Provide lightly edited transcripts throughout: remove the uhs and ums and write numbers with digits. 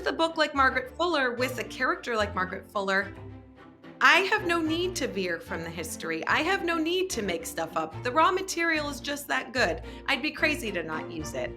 with a book like Margaret Fuller, with a character like Margaret Fuller, I have no need to veer from the history. I have no need to make stuff up. The raw material is just that good. I'd be crazy to not use it.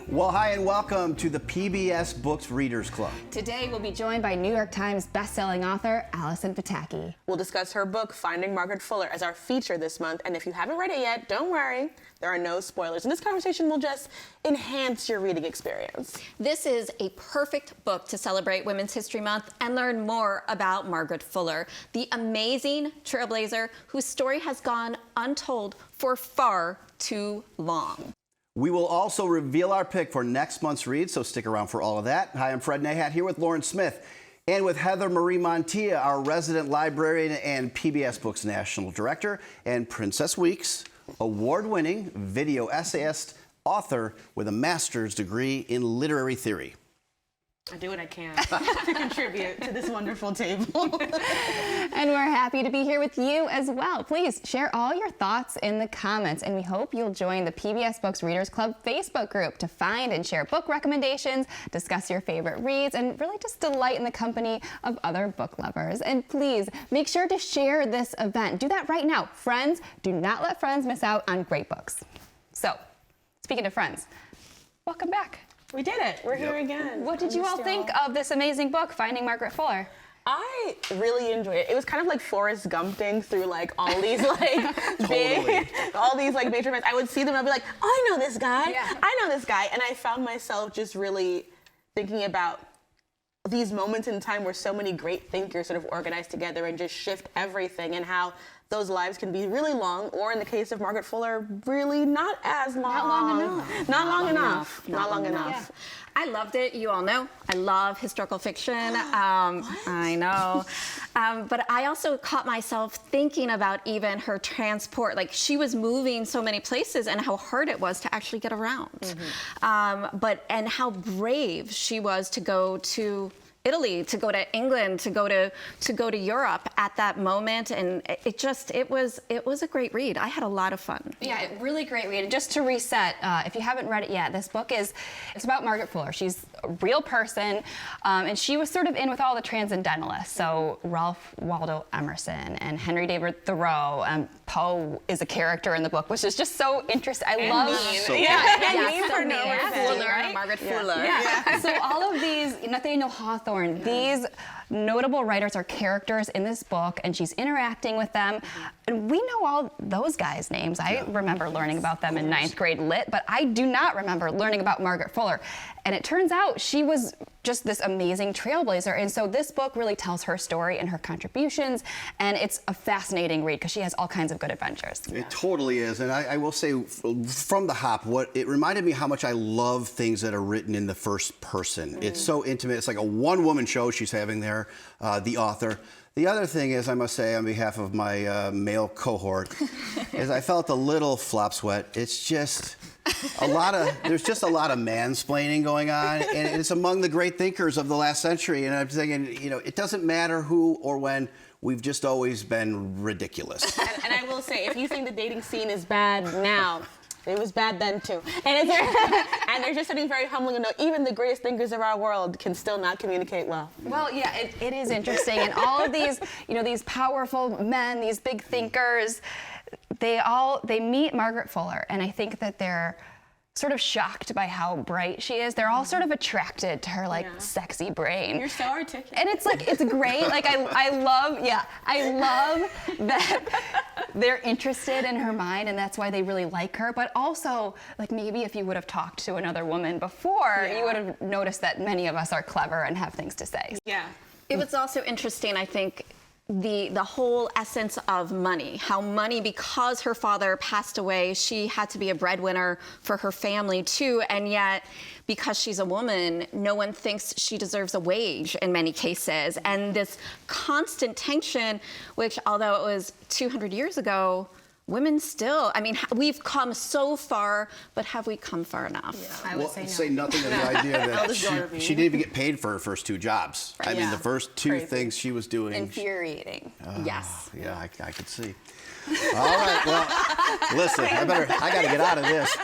Well, hi and welcome to the PBS Books Readers Club. Today we'll be joined by New York Times bestselling author Allison Pataki. We'll discuss her book, Finding Margaret Fuller, as our feature this month. And if you haven't read it yet, don't worry. There are no spoilers. And this conversation will just enhance your reading experience. This is a perfect book to celebrate Women's History Month and learn more about Margaret Fuller, the amazing trailblazer whose story has gone untold for far too long. We will also reveal our pick for next month's read, so stick around for all of that. Hi, I'm Fred Nahat here with Lauren Smith and with Heather Marie Montilla, our resident librarian and PBS Books National Director, and Princess Weeks, award-winning video essayist, author with a master's degree in literary theory. I do what I can to contribute to this wonderful table. And we're happy to be here with you as well. Please share all your thoughts in the comments, and we hope you'll join the PBS Books Readers Club Facebook group to find and share book recommendations, discuss your favorite reads, and really just delight in the company of other book lovers. And please make sure to share this event. Do that right now. Friends, do not let friends miss out on great books. So, speaking of friends, welcome back. We did it. We're here again. What did you all think of this amazing book, Finding Margaret Fuller? I really enjoyed it. It was kind of like Forrest Gumping through like all these big, all these like major events. I would see them and I'd be like, oh, I know this guy. Yeah. I know this guy. And I found myself just really thinking about these moments in time where so many great thinkers sort of organize together and just shift everything, and how those lives can be really long, or in the case of Margaret Fuller, really not as long. Not long enough. Not long enough. Not long enough. Yeah. I loved it. You all know I love historical fiction. I know. But I also caught myself thinking about even her transport. Like, she was moving so many places and how hard it was to actually get around. Mm-hmm. And how brave she was to go to Italy, to go to England, to go to Europe at that moment, and it was a great read. I had a lot of fun. Yeah, really great read. And just to reset, if you haven't read it yet, this book it's about Margaret Fuller. She's a real person, and she was sort of in with all the transcendentalists. So Ralph Waldo Emerson and Henry David Thoreau. Poe is a character in the book, which is just so interesting. I love. Margaret Fuller. Yeah. So all of these, Nathaniel Hawthorne. These notable writers are characters in this book, and she's interacting with them. And we know all those guys' names. I remember learning about them in 9th grade lit, but I do not remember learning about Margaret Fuller. And it turns out she was just this amazing trailblazer. And so this book really tells her story and her contributions, and it's a fascinating read because she has all kinds of good adventures. It totally is. And I will say from the hop, it reminded me how much I love things that are written in the first person. It's so intimate. It's like a one-woman show she's having there, the author. The other thing is, I must say on behalf of my male cohort, is I felt a little flop sweat. It's just there's just a lot of mansplaining going on, and it's among the great thinkers of the last century. And I'm thinking, it doesn't matter who or when. We've just always been ridiculous. And I will say, if you think the dating scene is bad now, it was bad then too. And there's just something very humbling to know even the greatest thinkers of our world can still not communicate well. Well, yeah, it is interesting. And all of these, these powerful men, these big thinkers, they meet Margaret Fuller, and I think that they're sort of shocked by how bright she is. They're all sort of attracted to her sexy brain. You're so articulate. And it's great. Like I love that they're interested in her mind, and that's why they really like her. But also, maybe if you would have talked to another woman before, you would have noticed that many of us are clever and have things to say. Yeah. It was also interesting, I think, the whole essence of money, how money, because her father passed away, she had to be a breadwinner for her family too, and yet because she's a woman, no one thinks she deserves a wage in many cases. And this constant tension, which although it was 200 years ago, women still, I mean, we've come so far, but have we come far enough? I would say no. Say nothing to the idea that Eldest daughter being- she didn't even get paid for her first 2 jobs. I mean, Yeah. the first 2 Crazy. things she was doing. Infuriating. Yes. Yeah, I could see. All right, well, listen, I got to get out of this.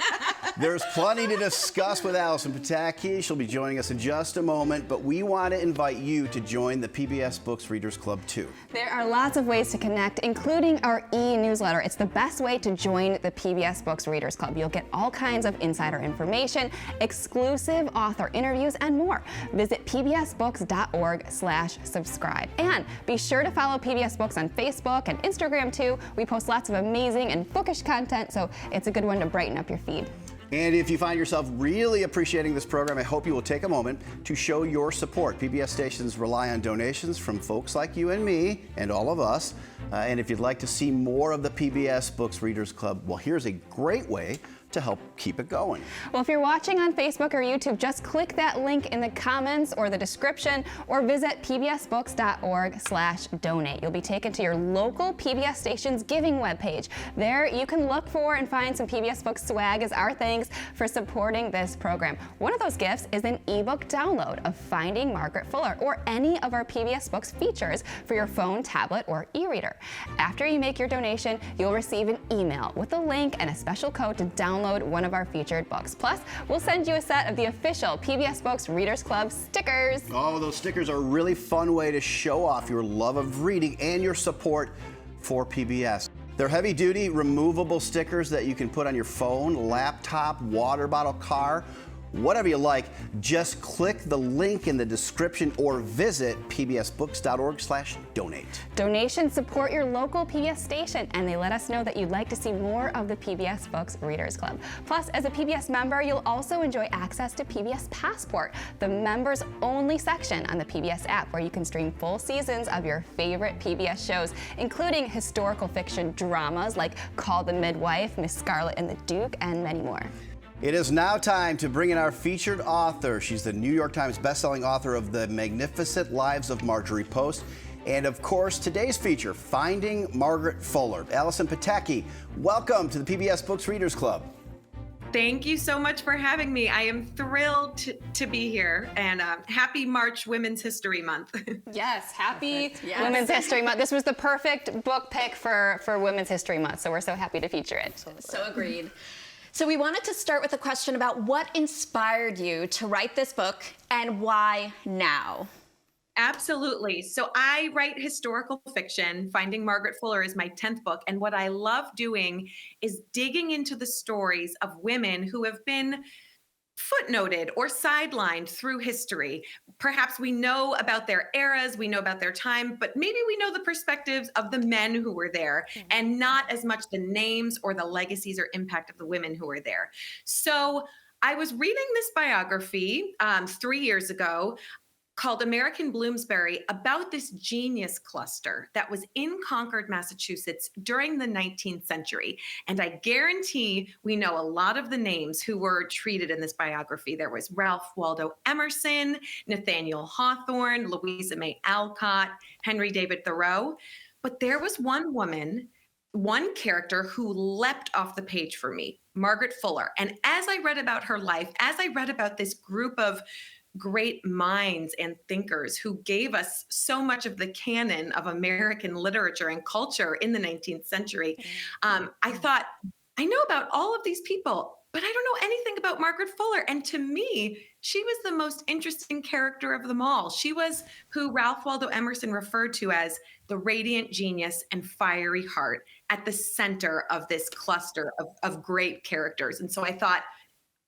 There's plenty to discuss with Allison Pataki. She'll be joining us in just a moment, but we want to invite you to join the PBS Books Readers Club too. There are lots of ways to connect, including our e-newsletter. It's the best way to join the PBS Books Readers Club. You'll get all kinds of insider information, exclusive author interviews, and more. Visit pbsbooks.org/subscribe. And be sure to follow PBS Books on Facebook and Instagram too. We post lots of amazing and bookish content, so it's a good one to brighten up your feed. And if you find yourself really appreciating this program, I hope you will take a moment to show your support. PBS stations rely on donations from folks like you and me and all of us. And if you'd like to see more of the PBS Books Readers Club, well, here's a great way to help keep it going. Well, if you're watching on Facebook or YouTube, just click that link in the comments or the description, or visit pbsbooks.org/donate. You'll be taken to your local PBS station's giving webpage. There you can look for and find some PBS Books swag as our thanks for supporting this program. One of those gifts is an ebook download of Finding Margaret Fuller, or any of our PBS Books features for your phone, tablet, or e-reader. After you make your donation, you'll receive an email with a link and a special code to download one of our featured books. Plus, we'll send you a set of the official PBS Books Readers Club stickers. Oh, those stickers are a really fun way to show off your love of reading and your support for PBS. They're heavy-duty, removable stickers that you can put on your phone, laptop, water bottle, car, whatever you like. Just click the link in the description or visit pbsbooks.org/donate. Donations support your local PBS station, and they let us know that you'd like to see more of the PBS Books Readers Club. Plus, as a PBS member, you'll also enjoy access to PBS Passport, the members-only section on the PBS app where you can stream full seasons of your favorite PBS shows, including historical fiction dramas like Call the Midwife, Miss Scarlet and the Duke, and many more. It is now time to bring in our featured author. She's the New York Times bestselling author of The Magnificent Lives of Marjorie Post. And of course, today's feature, Finding Margaret Fuller. Allison Pataki, welcome to the PBS Books Readers Club. Thank you so much for having me. I am thrilled to be here, and happy March Women's History Month. Yes, happy Yes. Women's History Month. This was the perfect book pick for Women's History Month, so we're so happy to feature it. So agreed. So we wanted to start with a question about what inspired you to write this book and why now? Absolutely. So I write historical fiction. Finding Margaret Fuller is my 10th book. And what I love doing is digging into the stories of women who have been footnoted or sidelined through history. Perhaps we know about their eras, we know about their time, but maybe we know the perspectives of the men who were there and not as much the names or the legacies or impact of the women who were there. So I was reading this biography 3 years ago called American Bloomsbury about this genius cluster that was in Concord, Massachusetts during the 19th century. And I guarantee we know a lot of the names who were treated in this biography. There was Ralph Waldo Emerson, Nathaniel Hawthorne, Louisa May Alcott, Henry David Thoreau. But there was one woman, one character who leapt off the page for me, Margaret Fuller. And as I read about her life, as I read about this group of great minds and thinkers who gave us so much of the canon of American literature and culture in the 19th century, I thought, I know about all of these people, but I don't know anything about Margaret Fuller. And to me, she was the most interesting character of them all. She was who Ralph Waldo Emerson referred to as the radiant genius and fiery heart at the center of this cluster of great characters. And so I thought,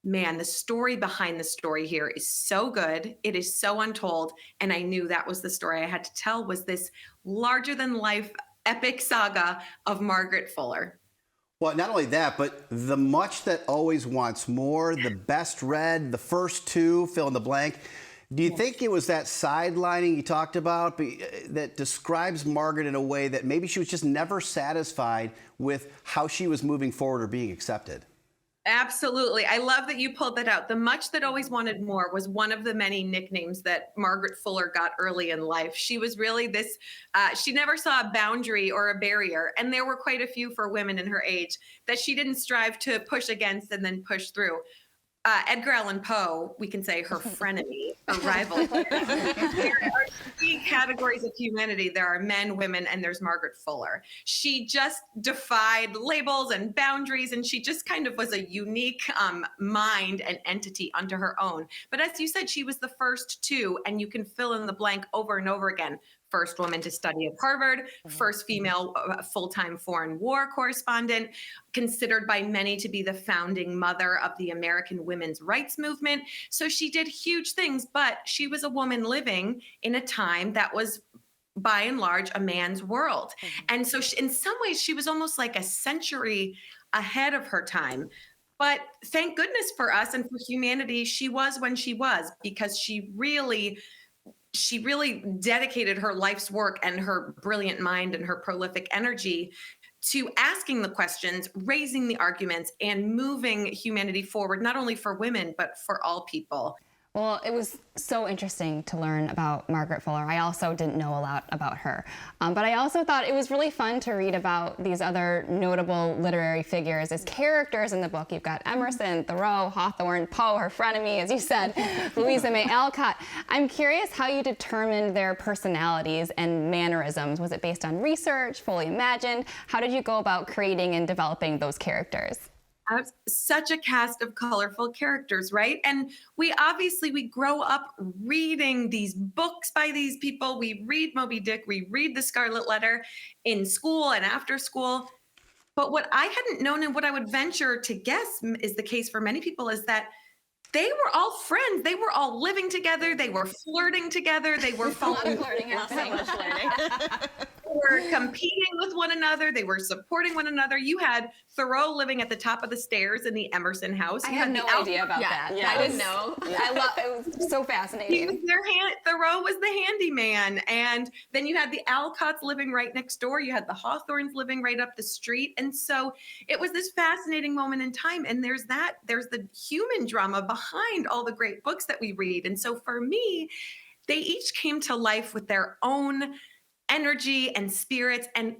man, the story behind the story here is so good. It is so untold. And I knew that was the story I had to tell, was this larger than life epic saga of Margaret Fuller. Well, not only that, but the much that always wants more, the best read, the first 2, fill in the blank. Do you think it was that sidelining you talked about that describes Margaret in a way that maybe she was just never satisfied with how she was moving forward or being accepted? Absolutely. I love that you pulled that out. The Much That Always Wanted More was one of the many nicknames that Margaret Fuller got early in life. She was really this, she never saw a boundary or a barrier. And there were quite a few for women in her age that she didn't strive to push against and then push through. Edgar Allan Poe, we can say her frenemy, her rival. There are three categories of humanity. There are men, women, and there's Margaret Fuller. She just defied labels and boundaries, and she just kind of was a unique mind and entity unto her own. But as you said, she was the first to, and you can fill in the blank over and over again. First woman to study at Harvard, first female full-time foreign war correspondent, considered by many to be the founding mother of the American women's rights movement. So she did huge things, but she was a woman living in a time that was by and large a man's world. And so in some ways she was almost like a century ahead of her time. But thank goodness for us and for humanity, she was when she was, because she really dedicated her life's work and her brilliant mind and her prolific energy to asking the questions, raising the arguments, and moving humanity forward, not only for women, but for all people. Well, it was so interesting to learn about Margaret Fuller. I also didn't know a lot about her. But I also thought it was really fun to read about these other notable literary figures as characters in the book. You've got Emerson, Thoreau, Hawthorne, Poe, her frenemy, as you said, Louisa May Alcott. I'm curious how you determined their personalities and mannerisms. Was it based on research, fully imagined? How did you go about creating and developing those characters? Such a cast of colorful characters, right? And we grow up reading these books by these people. We read Moby Dick, we read The Scarlet Letter in school and after school. But what I hadn't known, and what I would venture to guess is the case for many people, is that they were all friends. They were all living together. They were flirting together. They were flirting. They were competing with one another. They were supporting one another. You had Thoreau living at the top of the stairs in the Emerson house. I had no idea about that. Yes. I didn't know. It was so fascinating. Thoreau was the handyman. And then you had the Alcotts living right next door. You had the Hawthornes living right up the street. And so it was this fascinating moment in time. And there's the human drama behind all the great books that we read. And so for me, they each came to life with their own energy and spirits. And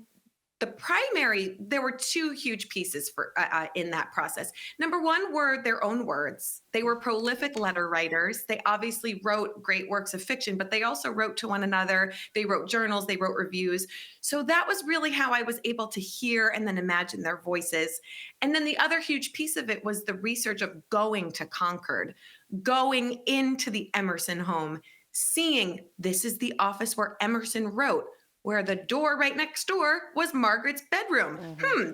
there were two huge pieces for in that process. Number one were their own words. They were prolific letter writers. They obviously wrote great works of fiction, but they also wrote to one another. They wrote journals, they wrote reviews. So that was really how I was able to hear and then imagine their voices. And then the other huge piece of it was the research of going to Concord, going into the Emerson home, seeing this is the office where Emerson wrote, where the door right next door was Margaret's bedroom.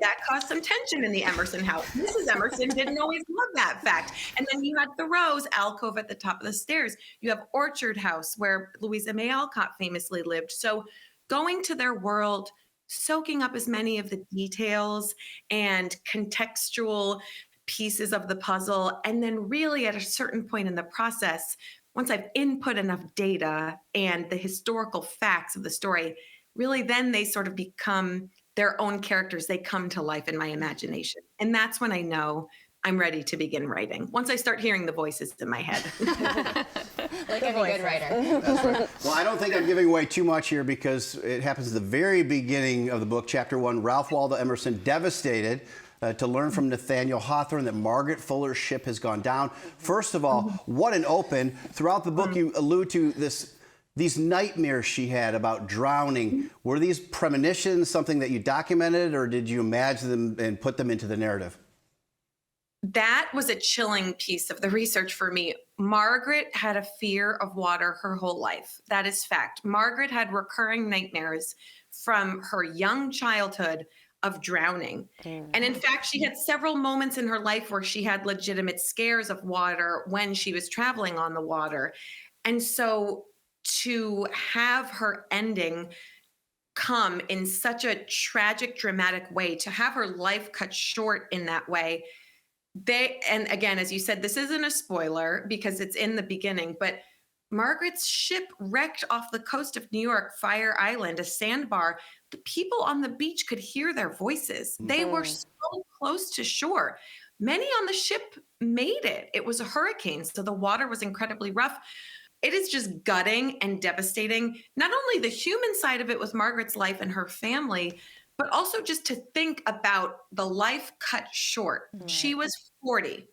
That caused some tension in the Emerson house. Mrs. Emerson didn't always love that fact. And then you had Thoreau's alcove at the top of the stairs. You have Orchard House, where Louisa May Alcott famously lived. So going to their world, soaking up as many of the details and contextual pieces of the puzzle, and then really at a certain point in the process, once I've input enough data and the historical facts of the story, really then they sort of become their own characters. They come to life in my imagination. And that's when I know I'm ready to begin writing. Once I start hearing the voices in my head. Like a good writer. That's right. Well, I don't think I'm giving away too much here because it happens at the very beginning of the book, chapter 1. Ralph Waldo Emerson devastated to learn from Nathaniel Hawthorne that Margaret Fuller's ship has gone down. First of all, what an open. Throughout the book, you allude to these nightmares she had about drowning. Were these premonitions something that you documented, or did you imagine them and put them into the narrative? That was a chilling piece of the research for me. Margaret had a fear of water her whole life. That is fact. Margaret had recurring nightmares from her young childhood of drowning. And in fact, she had several moments in her life where she had legitimate scares of water when she was traveling on the water. And so to have her ending come in such a tragic, dramatic way, to have her life cut short in that way, and again, as you said, this isn't a spoiler because it's in the beginning, but Margaret's ship wrecked off the coast of New York, Fire Island, a sandbar. The people on the beach could hear their voices. They were so close to shore. many on the ship made it. It was a hurricane, so the water was incredibly rough. It is just gutting and devastating, not only the human side of it with Margaret's life and her family, but also just to think about the life cut short. Right. She was 40.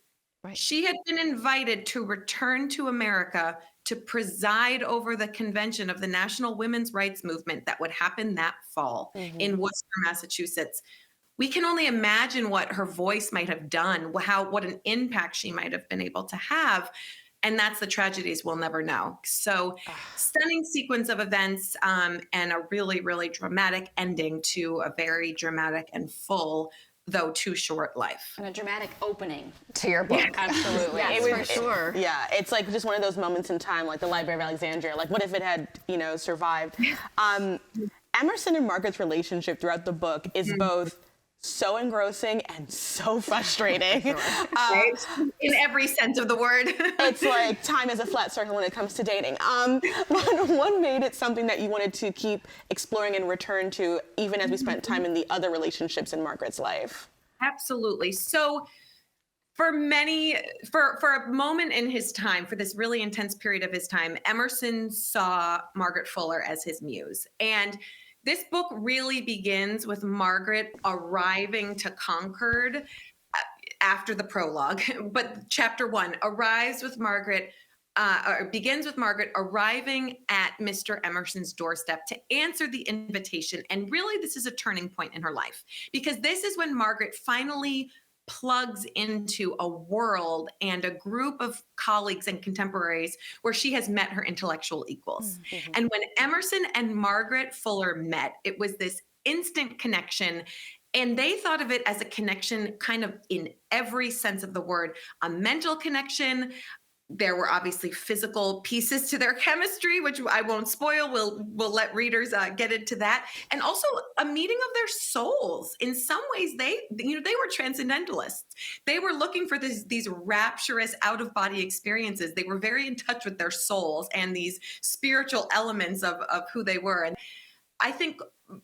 Right. She had been invited to return to America to preside over the convention of the National Women's Rights Movement that would happen that fall in Worcester, Massachusetts. We can only imagine what her voice might have done, what an impact she might have been able to have. And that's the tragedies we'll never know. So stunning sequence of events and a really, really dramatic ending to a very dramatic and full, though too short life. And a dramatic opening to your book. Yeah, absolutely. Yes, for sure. Yeah, it's like just one of those moments in time, like the Library of Alexandria. Like, what if it had, survived? Emerson and Margaret's relationship throughout the book is both so engrossing and so frustrating. In every sense of the word. It's like time is a flat circle when it comes to dating. What made it something that you wanted to keep exploring and return to, even as we spent time in the other relationships in Margaret's life? Absolutely. So for a moment in his time, for this really intense period of his time, Emerson saw Margaret Fuller as his muse. And this book really begins with Margaret arriving to Concord after the prologue. But chapter 1 begins with Margaret arriving at Mr. Emerson's doorstep to answer the invitation. And really, this is a turning point in her life, because this is when Margaret finally plugs into a world and a group of colleagues and contemporaries where she has met her intellectual equals. Mm-hmm. And when Emerson and Margaret Fuller met, it was this instant connection. And they thought of it as a connection kind of in every sense of the word, a mental connection. There were obviously physical pieces to their chemistry, which I won't spoil. We'll let readers get into that. And also a meeting of their souls. In some ways, they were transcendentalists. They were looking for these rapturous out-of-body experiences. They were very in touch with their souls and these spiritual elements of who they were. And I think,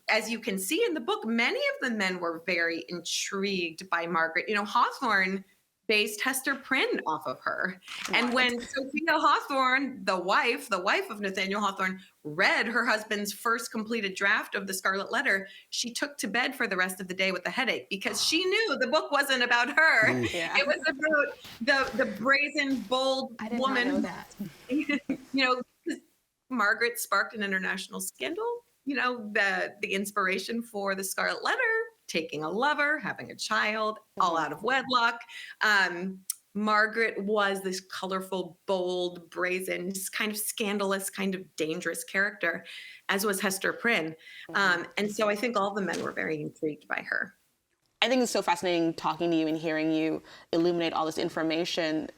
as you can see in the book, many of the men were very intrigued by Margaret. Hawthorne based Hester Prynne off of her. And when Sophia Hawthorne, the wife of Nathaniel Hawthorne, read her husband's first completed draft of the Scarlet Letter, she took to bed for the rest of the day with a headache, because she knew the book wasn't about her. Yeah. It was about the brazen, bold woman. I did not know that. Margaret sparked an international scandal. The inspiration for the Scarlet Letter, taking a lover, having a child, all out of wedlock. Margaret was this colorful, bold, brazen, kind of scandalous, kind of dangerous character, as was Hester Prynne. And so I think all the men were very intrigued by her. I think it's so fascinating talking to you and hearing you illuminate all this information.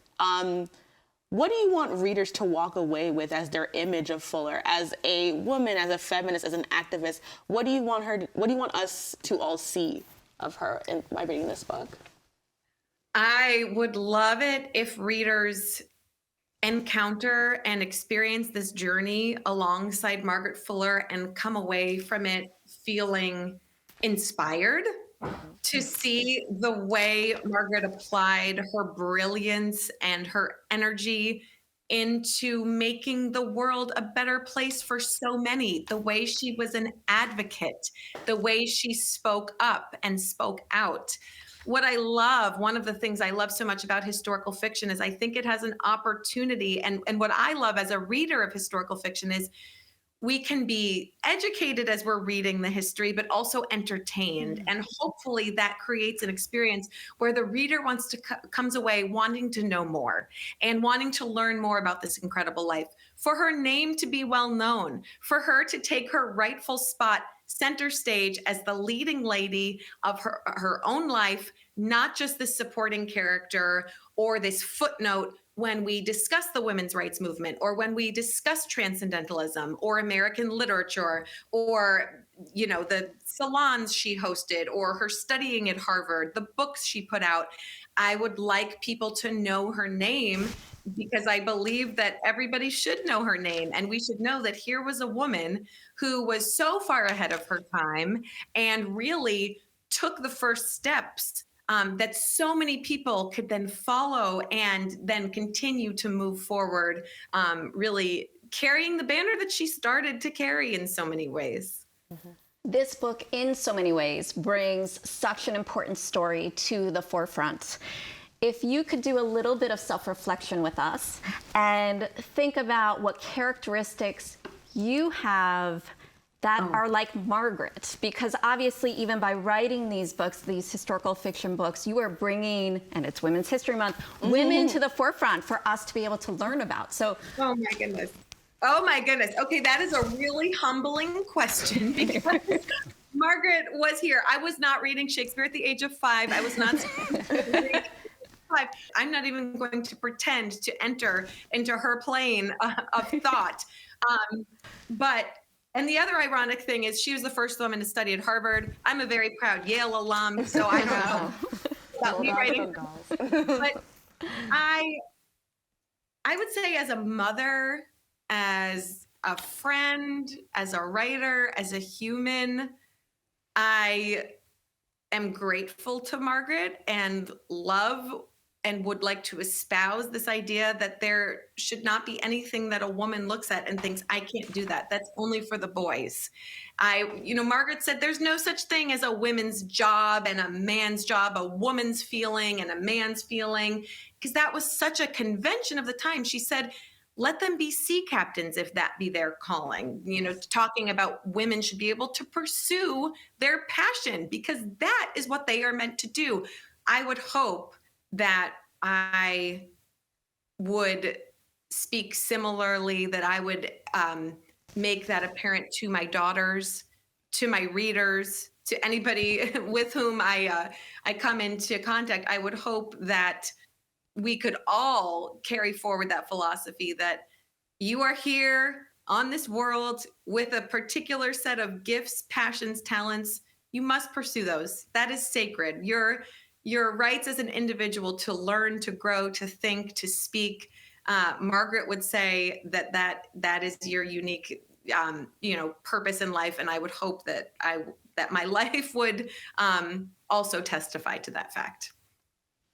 What do you want readers to walk away with as their image of Fuller, as a woman, as a feminist, as an activist? What do you want us to all see of her by reading this book? I would love it if readers encounter and experience this journey alongside Margaret Fuller and come away from it feeling inspired to see the way Margaret applied her brilliance and her energy into making the world a better place for so many, the way she was an advocate, the way she spoke up and spoke out. One of the things I love so much about historical fiction is I think it has an opportunity, and what I love as a reader of historical fiction is we can be educated as we're reading the history, but also entertained. And hopefully that creates an experience where the reader comes away wanting to know more and wanting to learn more about this incredible life, for her name to be well known, for her to take her rightful spot center stage as the leading lady of her own life, not just this supporting character or this footnote when we discuss the women's rights movement, or when we discuss transcendentalism or American literature, or the salons she hosted, or her studying at Harvard, the books she put out. I would like people to know her name, because I believe that everybody should know her name, and we should know that here was a woman who was so far ahead of her time and really took the first steps that so many people could then follow and then continue to move forward, really carrying the banner that she started to carry in so many ways. This book, in so many ways, brings such an important story to the forefront. If you could do a little bit of self-reflection with us and think about what characteristics you have that are like Margaret, because obviously even by writing these books, these historical fiction books, you are bringing, and it's Women's History Month, women to the forefront for us to be able to learn about. So, oh my goodness. Oh my goodness. Okay, that is a really humbling question because Margaret was here. I was not reading Shakespeare at the age of 5. I was not. I'm not even going to pretend to enter into her plane of thought. And the other ironic thing is she was the first woman to study at Harvard. I'm a very proud Yale alum, so I don't know about me writing. But I would say as a mother, as a friend, as a writer, as a human, I am grateful to Margaret and love and would like to espouse this idea that there should not be anything that a woman looks at and thinks, I can't do that. That's only for the boys. Margaret said there's no such thing as a women's job and a man's job, a woman's feeling and a man's feeling, because that was such a convention of the time. She said, let them be sea captains if that be their calling. Talking about women should be able to pursue their passion because that is what they are meant to do. I would hope that I would speak similarly, that I would make that apparent to my daughters, to my readers, to anybody with whom I come into contact. I would hope that we could all carry forward that philosophy that you are here on this world with a particular set of gifts, passions, talents. You must pursue those. That is sacred. Your rights as an individual to learn, to grow, to think, to speak. Margaret would say that is your unique, purpose in life, and I would hope that my life would also testify to that fact.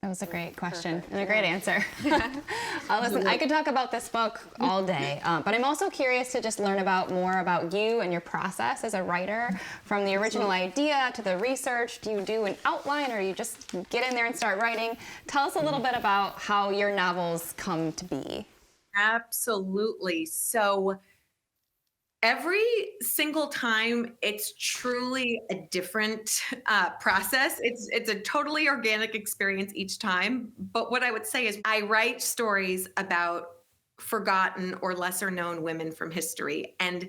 That was a great question and a great answer. Listen, I could talk about this book all day, but I'm also curious to just learn more about you and your process as a writer, from the original idea to the research. Do you do an outline or you just get in there and start writing? Tell us a little bit about how your novels come to be. Absolutely. So every single time, it's truly a different process. It's a totally organic experience each time. But what I would say is I write stories about forgotten or lesser known women from history. And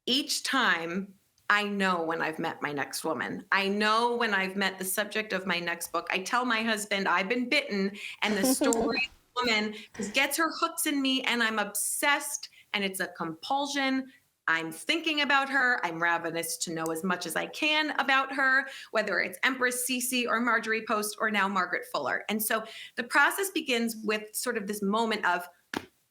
each time I know when I've met my next woman. I know when I've met the subject of my next book. I tell my husband I've been bitten and the story of the woman gets her hooks in me and I'm obsessed and it's a compulsion. I'm thinking about her. I'm ravenous to know as much as I can about her, whether it's Empress Sisi or Marjorie Post or now Margaret Fuller. And so the process begins with sort of this moment of,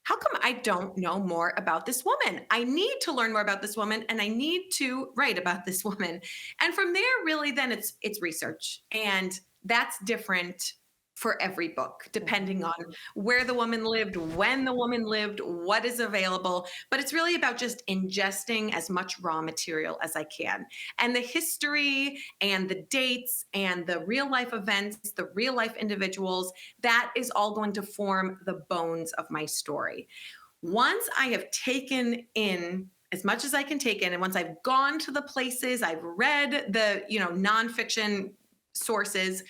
how come I don't know more about this woman? I need to learn more about this woman and I need to write about this woman. And from there, really, then it's research. And that's different for every book, depending on where the woman lived, when the woman lived, what is available. But it's really about just ingesting as much raw material as I can. And the history and the dates and the real life events, the real life individuals, that is all going to form the bones of my story. Once I have taken in as much as I can take in, and once I've gone to the places, I've read the, nonfiction sources,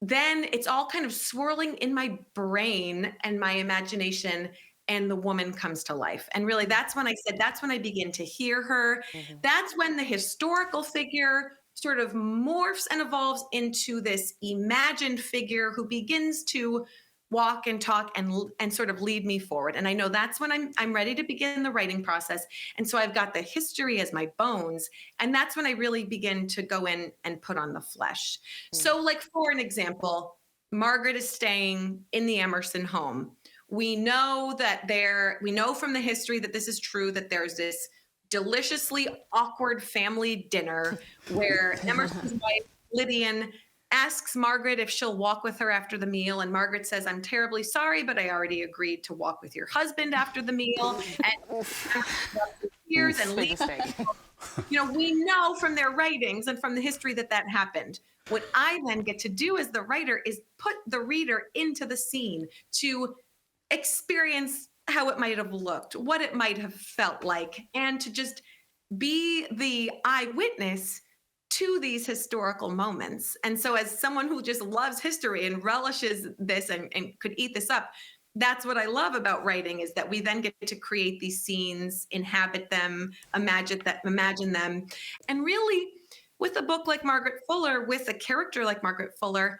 then it's all kind of swirling in my brain and my imagination, and the woman comes to life. And really, that's when I begin to hear her. Mm-hmm. That's when the historical figure sort of morphs and evolves into this imagined figure who begins to walk and talk and sort of lead me forward. And I know that's when I'm ready to begin the writing process. And so I've got the history as my bones. And that's when I really begin to go in and put on the flesh. So like, for an example, Margaret is staying in the Emerson home. We know from the history that this is true, that there's this deliciously awkward family dinner where Emerson's wife, Lydian, asks Margaret if she'll walk with her after the meal, and Margaret says, "I'm terribly sorry, but I already agreed to walk with your husband after the meal." And years and Big leaves. mistake. We know from their writings and from the history that happened. What I then get to do as the writer is put the reader into the scene to experience how it might have looked, what it might have felt like, and to just be the eyewitness to these historical moments. And so, as someone who just loves history and relishes this and could eat this up, that's what I love about writing, is that we then get to create these scenes, inhabit them, imagine them. And really, with a book like Margaret Fuller, with a character like Margaret Fuller,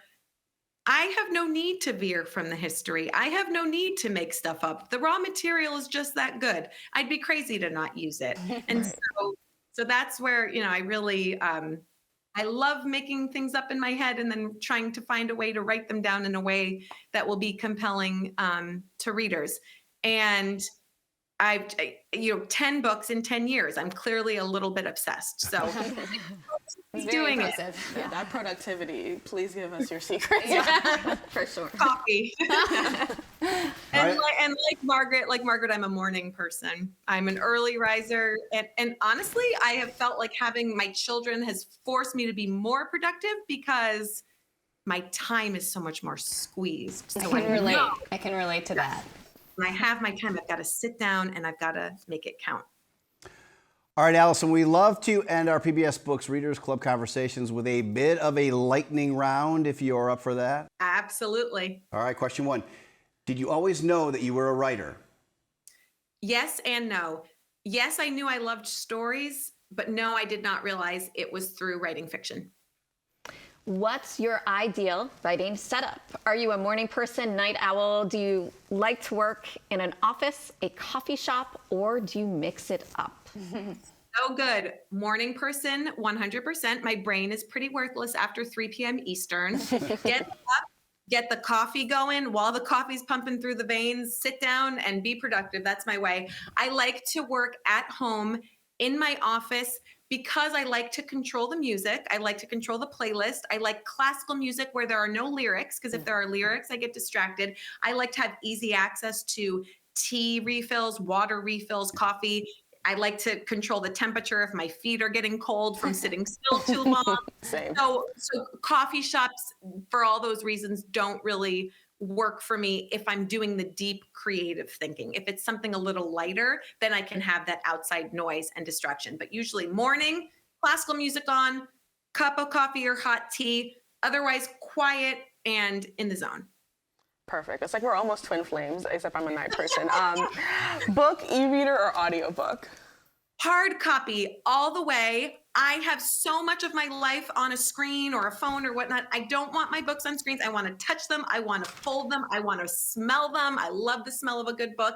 I have no need to veer from the history. I have no need to make stuff up. The raw material is just that good. I'd be crazy to not use it. And so that's where, I really, I love making things up in my head and then trying to find a way to write them down in a way that will be compelling to readers. And I've 10 books in 10 years. I'm clearly a little bit obsessed. So It's very doing impressive. Yeah, that productivity. Please give us your secrets. For sure. coffee. Right. Like Margaret, I'm a morning person. I'm an early riser. And honestly, I have felt like having my children has forced me to be more productive because my time is so much more squeezed. So I can relate. know I can relate to that. when I have my time, I've got to sit down and I've got to make it count. All right, Allison, we love to end our PBS Books Readers Club conversations with a bit of a lightning round, if you're up for that. Absolutely. All right, question 1. Did you always know that you were a writer? Yes and no. Yes, I knew I loved stories, but no, I did not realize it was through writing fiction. What's your ideal writing setup? Are you a morning person, night owl? Do you like to work in an office, a coffee shop, or do you mix it up? So good. Morning person, 100%. My brain is pretty worthless after 3 p.m. Eastern. Get up, get the coffee going while the coffee's pumping through the veins, sit down and be productive. That's my way. I like to work at home in my office because I like to control the music. I like to control the playlist. I like classical music where there are no lyrics, because if there are lyrics, I get distracted. I like to have easy access to tea refills, water refills, coffee. I like to control the temperature if my feet are getting cold from sitting still too long. Same. So coffee shops, for all those reasons, don't really work for me if I'm doing the deep creative thinking. If it's something a little lighter, then I can have that outside noise and distraction. But usually morning, classical music on, cup of coffee or hot tea, otherwise quiet and in the zone. Perfect. It's like we're almost twin flames, except I'm a night person. Book, e-reader, or audiobook? Hard copy all the way. I have so much of my life on a screen or a phone or whatnot. I don't want my books on screens. I want to touch them. I want to fold them. I want to smell them. I love the smell of a good book.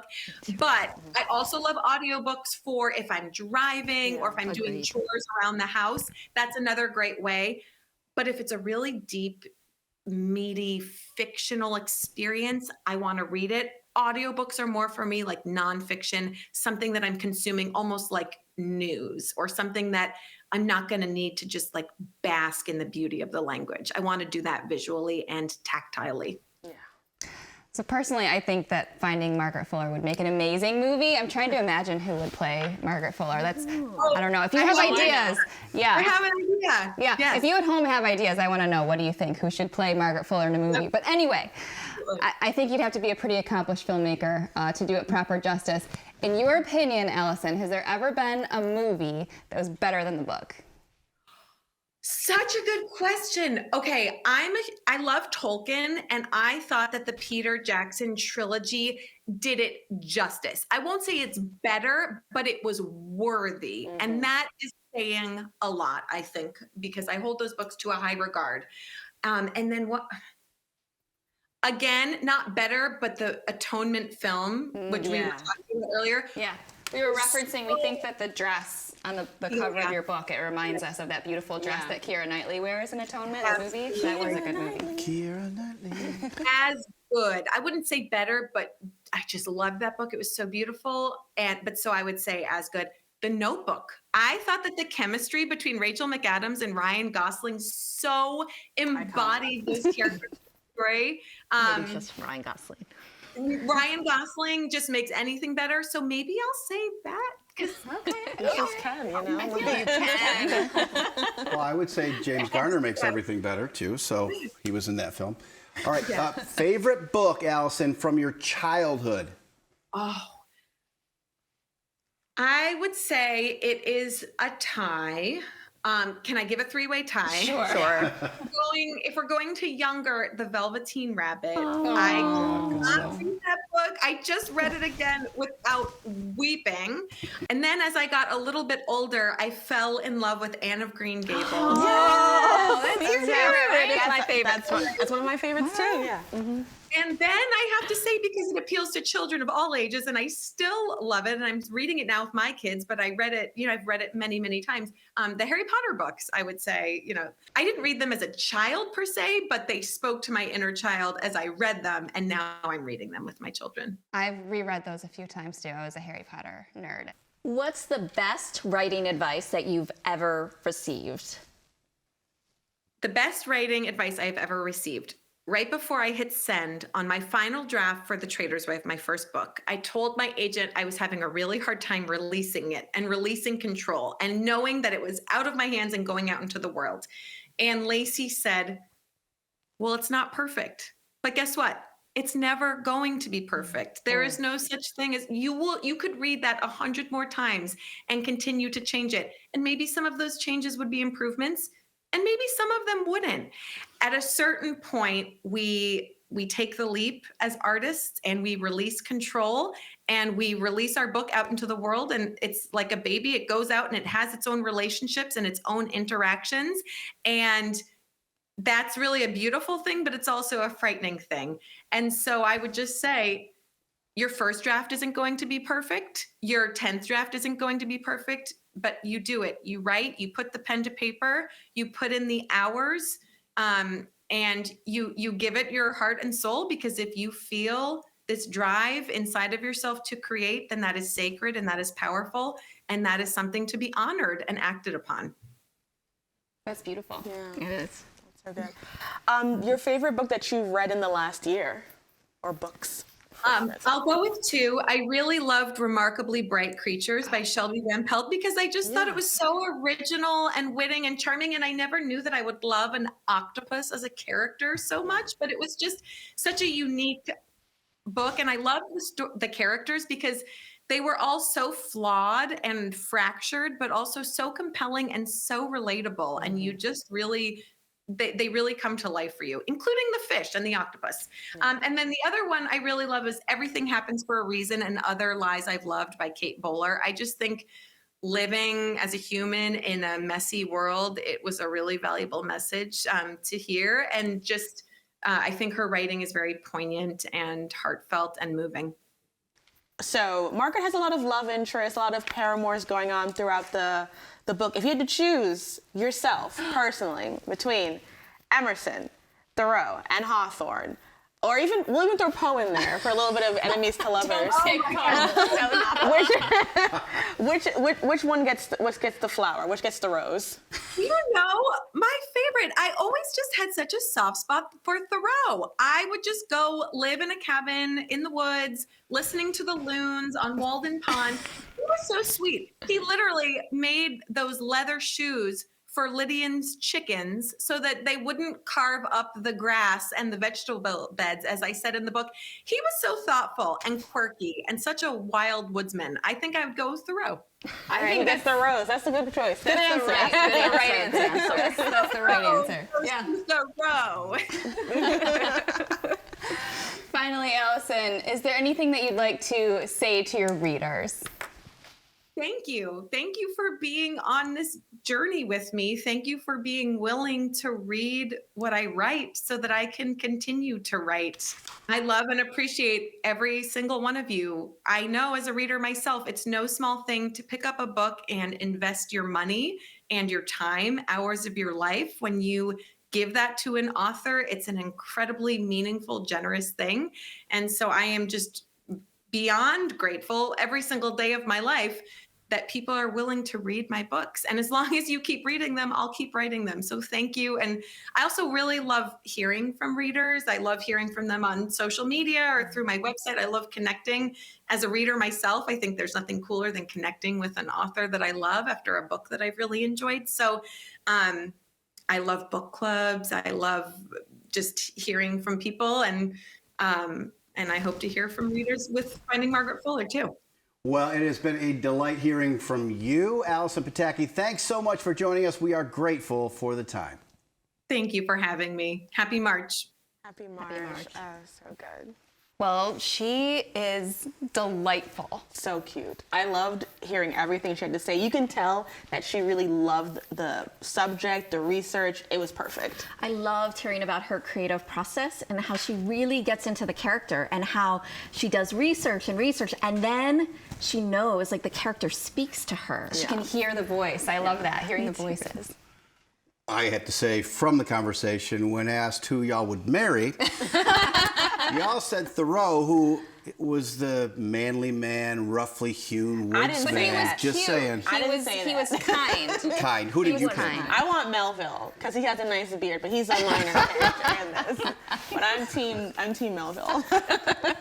But I also love audiobooks for if I'm driving or if I'm doing chores around the house. That's another great way. But if it's a really deep, meaty, fictional experience, I want to read it. Audiobooks are more for me like nonfiction, something that I'm consuming almost like news or something that I'm not going to need to just like bask in the beauty of the language. I want to do that visually and tactilely. So personally, I think that Finding Margaret Fuller would make an amazing movie. I'm trying to imagine who would play Margaret Fuller. That's, I don't know. If you have ideas, I have an idea. Yeah, Yes. if you at home have ideas, I want to know, what do you think? Who should play Margaret Fuller in a movie? But anyway, I think you'd have to be a pretty accomplished filmmaker to do it proper justice. In your opinion, Allison, has there ever been a movie that was better than the book? Such a good question. Okay, I love Tolkien, and I thought that the Peter Jackson trilogy did it justice. I won't say it's better, but it was worthy. Mm-hmm. And that is saying a lot, I think, because I hold those books to a high regard. And then what? Again, not better, but the Atonement film, which we were talking about earlier. Yeah, we were referencing, we think that the dress on the cover of your book, it reminds us of that beautiful dress that Keira Knightley wears in Atonement, the movie. That was a good movie. Keira Knightley. As good. I wouldn't say better, but I just loved that book. It was so beautiful. But so I would say as good. The Notebook. I thought that the chemistry between Rachel McAdams and Ryan Gosling so embodied those characters' story. Maybe just Ryan Gosling. Ryan Gosling just makes anything better. So maybe I'll say that. You just can, you know. I feel you can. Well, I would say James Garner makes everything better too. So he was in that film. All right. Favorite book, Allison, from your childhood? Oh, I would say it is a tie. Can I give a three-way tie? Sure. If we're going to younger, The Velveteen Rabbit. I could not read that book. I just read it again without weeping. And then as I got a little bit older, I fell in love with Anne of Green Gables. That's your favorite, right? It's my favorite. That's one of my favorites too. Yeah. And then I have to say, because it appeals to children of all ages, and I still love it, and I'm reading it now with my kids, but I read it, I've read it many, many times. The Harry Potter books, I would say, I didn't read them as a child per se, but they spoke to my inner child as I read them, and now I'm reading them with my children. I've reread those a few times too. I was a Harry Potter nerd. What's the best writing advice that you've ever received? The best writing advice I've ever received. Right before I hit send on my final draft for The Trader's Wife, my first book, I told my agent I was having a really hard time releasing it and releasing control and knowing that it was out of my hands and going out into the world. And Lacey said, well, it's not perfect. But guess what? It's never going to be perfect. There is no such thing as you could read that 100 more times and continue to change it. And maybe some of those changes would be improvements. And maybe some of them wouldn't. At a certain point, we take the leap as artists and we release control and we release our book out into the world. And it's like a baby. It goes out and it has its own relationships and its own interactions. And that's really a beautiful thing, but it's also a frightening thing. And so I would just say, your first draft isn't going to be perfect. Your 10th draft isn't going to be perfect. But you do it. You write, you put the pen to paper, you put in the hours, and you give it your heart and soul, because if you feel this drive inside of yourself to create, then that is sacred and that is powerful and that is something to be honored and acted upon. That's beautiful. Yeah. It is. That's so good. Your favorite book that you've read in the last year, or books? I'll go with two. I really loved Remarkably Bright Creatures by Shelby Van Pelt because I just thought it was so original and witty and charming. And I never knew that I would love an octopus as a character so much, but it was just such a unique book. And I loved the characters because they were all so flawed and fractured, but also so compelling and so relatable. And you just really... They really come to life for you, including the fish and the octopus. And then the other one I really love is Everything Happens for a Reason and Other Lies I've Loved by Kate Bowler. I just think living as a human in a messy world, it was a really valuable message to hear. And just, I think her writing is very poignant and heartfelt and moving. So Margaret has a lot of love interest, a lot of paramours going on throughout the book. If you had to choose yourself personally between Emerson, Thoreau, and Hawthorne, or we'll even throw Poe in there for a little bit of enemies to lovers. Which one gets the flower? Which gets the rose? My favorite. I always just had such a soft spot for Thoreau. I would just go live in a cabin in the woods, listening to the loons on Walden Pond. He was so sweet. He literally made those leather shoes for Lydian's chickens so that they wouldn't carve up the grass and the vegetable beds, as I said in the book. He was so thoughtful and quirky and such a wild woodsman. I think I would go with Thoreau. I think that's the rose. That's a good choice. Good answer. That's the right answer. That's the right answer. Yeah. Thoreau. Finally, Allison, is there anything that you'd like to say to your readers? Thank you. Thank you for being on this journey with me. Thank you for being willing to read what I write so that I can continue to write. I love and appreciate every single one of you. I know as a reader myself, it's no small thing to pick up a book and invest your money and your time, hours of your life. When you give that to an author, it's an incredibly meaningful, generous thing. And so I am just beyond grateful every single day of my life that people are willing to read my books. And as long as you keep reading them, I'll keep writing them. So thank you. And I also really love hearing from readers. I love hearing from them on social media or through my website. I love connecting. As a reader myself, I think there's nothing cooler than connecting with an author that I love after a book that I've really enjoyed. So I love book clubs. I love just hearing from people, and I hope to hear from readers with Finding Margaret Fuller too. Well, it has been a delight hearing from you, Allison Pataki. Thanks so much for joining us. We are grateful for the time. Thank you for having me. Happy March. Happy March. So good. Well, she is delightful. So cute. I loved hearing everything she had to say. You can tell that she really loved the subject, the research. It was perfect. I loved hearing about her creative process and how she really gets into the character and how she does research and then she knows, like, the character speaks to her. She can hear the voice. I love that, hearing the voices. I have to say, from the conversation, when asked who y'all would marry, y'all said Thoreau, who was the manly man, roughly hewn woodsman. Just saying. He was kind. Kind. Who did you pick? I want Melville because he has a nice beard, but he's a minor character in this. But I'm team Melville.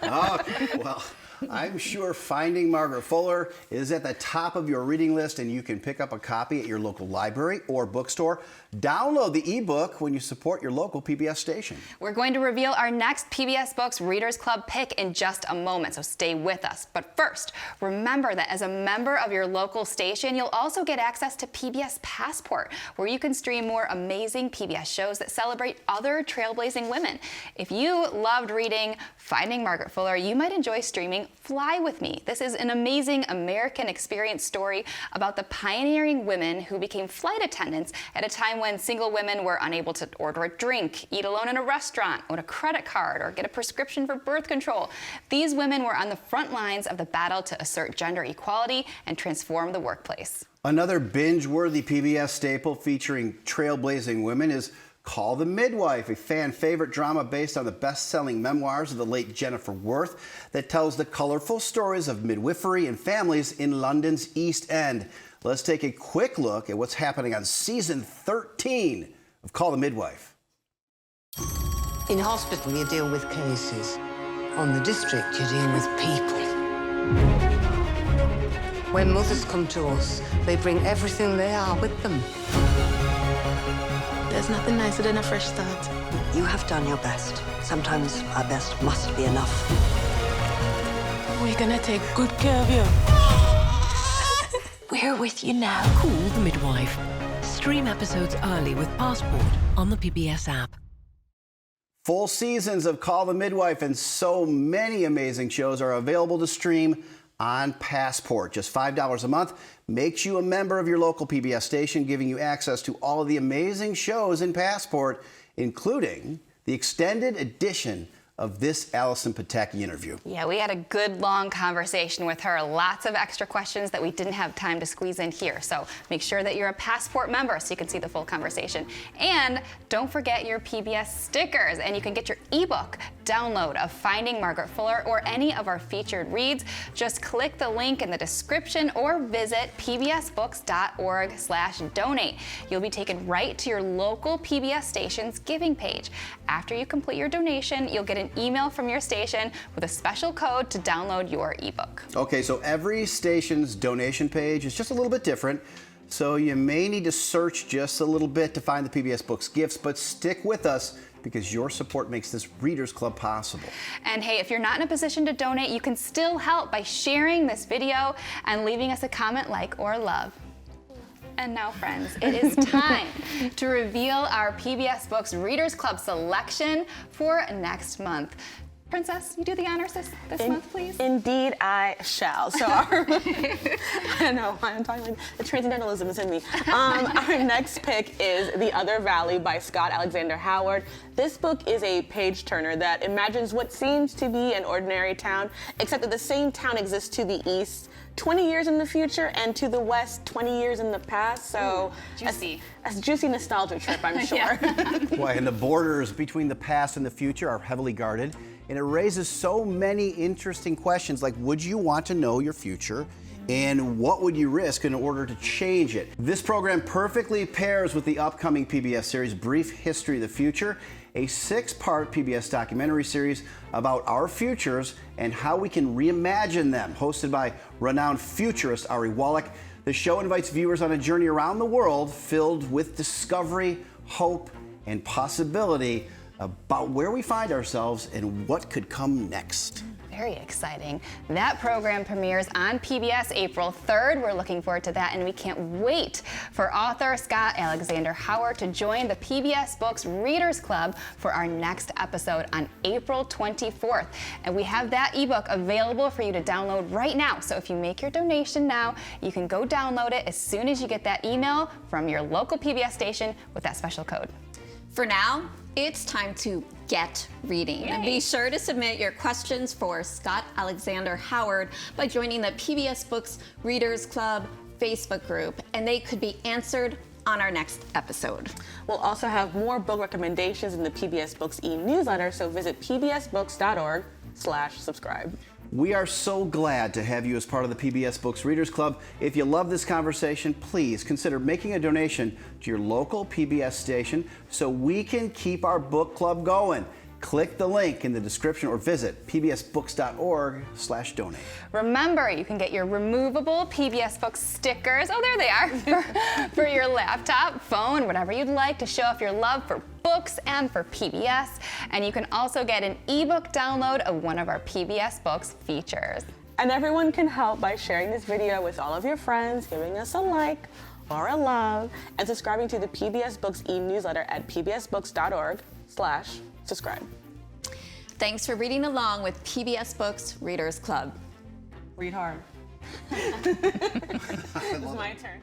Okay, well, I'm sure Finding Margaret Fuller is at the top of your reading list, and you can pick up a copy at your local library or bookstore. Download the ebook when you support your local PBS station. We're going to reveal our next PBS Books Readers Club pick in just a moment, so stay with us. But first, remember that as a member of your local station, you'll also get access to PBS Passport, where you can stream more amazing PBS shows that celebrate other trailblazing women. If you loved reading Finding Margaret Fuller, you might enjoy streaming Fly With Me. This is an amazing American experience story about the pioneering women who became flight attendants at a time when single women were unable to order a drink, eat alone in a restaurant, own a credit card, or get a prescription for birth control. These women were on the front lines of the battle to assert gender equality and transform the workplace. Another binge-worthy PBS staple featuring trailblazing women is Call the Midwife, a fan-favorite drama based on the best-selling memoirs of the late Jennifer Worth that tells the colorful stories of midwifery and families in London's East End. Let's take a quick look at what's happening on season 13 of Call the Midwife. In hospital, you deal with cases. On the district, you deal with people. When mothers come to us, they bring everything they are with them. There's nothing nicer than a fresh start. You have done your best. Sometimes our best must be enough. We're gonna take good care of you. We're with you now. Call the Midwife. Stream episodes early with Passport on the PBS app. Full seasons of Call the Midwife and so many amazing shows are available to stream on Passport. Just $5 a month makes you a member of your local PBS station, giving you access to all of the amazing shows in Passport, including the extended edition of this Allison Pataki interview. Yeah, we had a good long conversation with her. Lots of extra questions that we didn't have time to squeeze in here. So make sure that you're a Passport member so you can see the full conversation. And don't forget your PBS stickers, and you can get your ebook download of Finding Margaret Fuller or any of our featured reads. Just click the link in the description or visit pbsbooks.org/donate. You'll be taken right to your local PBS station's giving page. After you complete your donation, you'll get an email from your station with a special code to download your ebook. Okay, so every station's donation page is just a little bit different. So you may need to search just a little bit to find the PBS Books gifts, but stick with us because your support makes this Readers Club possible. And hey, if you're not in a position to donate, you can still help by sharing this video and leaving us a comment, like, or love. And now, friends, it is time to reveal our PBS Books Readers Club selection for next month. Princess, you do the honors this month, please? Indeed, I shall. So our, I know, I'm talking like the transcendentalism is in me. Our next pick is The Other Valley by Scott Alexander Howard. This book is a page turner that imagines what seems to be an ordinary town, except that the same town exists to the east 20 years in the future and to the west 20 years in the past. So juicy. A juicy nostalgia trip, I'm sure. Boy, and the borders between the past and the future are heavily guarded, and it raises so many interesting questions, like, would you want to know your future And what would you risk in order to change it? This program perfectly pairs with the upcoming PBS series Brief History of the Future, a 6-part PBS documentary series about our futures and how we can reimagine them, hosted by renowned futurist Ari Wallach. The show invites viewers on a journey around the world filled with discovery, hope, and possibility about where we find ourselves and what could come next. Very exciting. That program premieres on PBS April 3rd. We're looking forward to that, and we can't wait for author Scott Alexander Howard to join the PBS Books Readers Club for our next episode on April 24th. And we have that ebook available for you to download right now. So if you make your donation now, you can go download it as soon as you get that email from your local PBS station with that special code. For now, it's time to get reading. And be sure to submit your questions for Scott Alexander Howard by joining the PBS Books Readers Club Facebook group, and they could be answered on our next episode. We'll also have more book recommendations in the PBS Books e-newsletter, so visit pbsbooks.org/subscribe. We are so glad to have you as part of the PBS Books Readers Club. If you love this conversation, please consider making a donation to your local PBS station so we can keep our book club going. Click the link in the description or visit pbsbooks.org/donate. Remember, you can get your removable PBS Books stickers, oh there they are, for your laptop, phone, whatever you'd like to show off your love for books and for PBS. And you can also get an ebook download of one of our PBS Books features. And everyone can help by sharing this video with all of your friends, giving us a like or a love, and subscribing to the PBS Books e-newsletter at pbsbooks.org/subscribe. Thanks for reading along with PBS Books Readers Club. Read hard. It's my turn.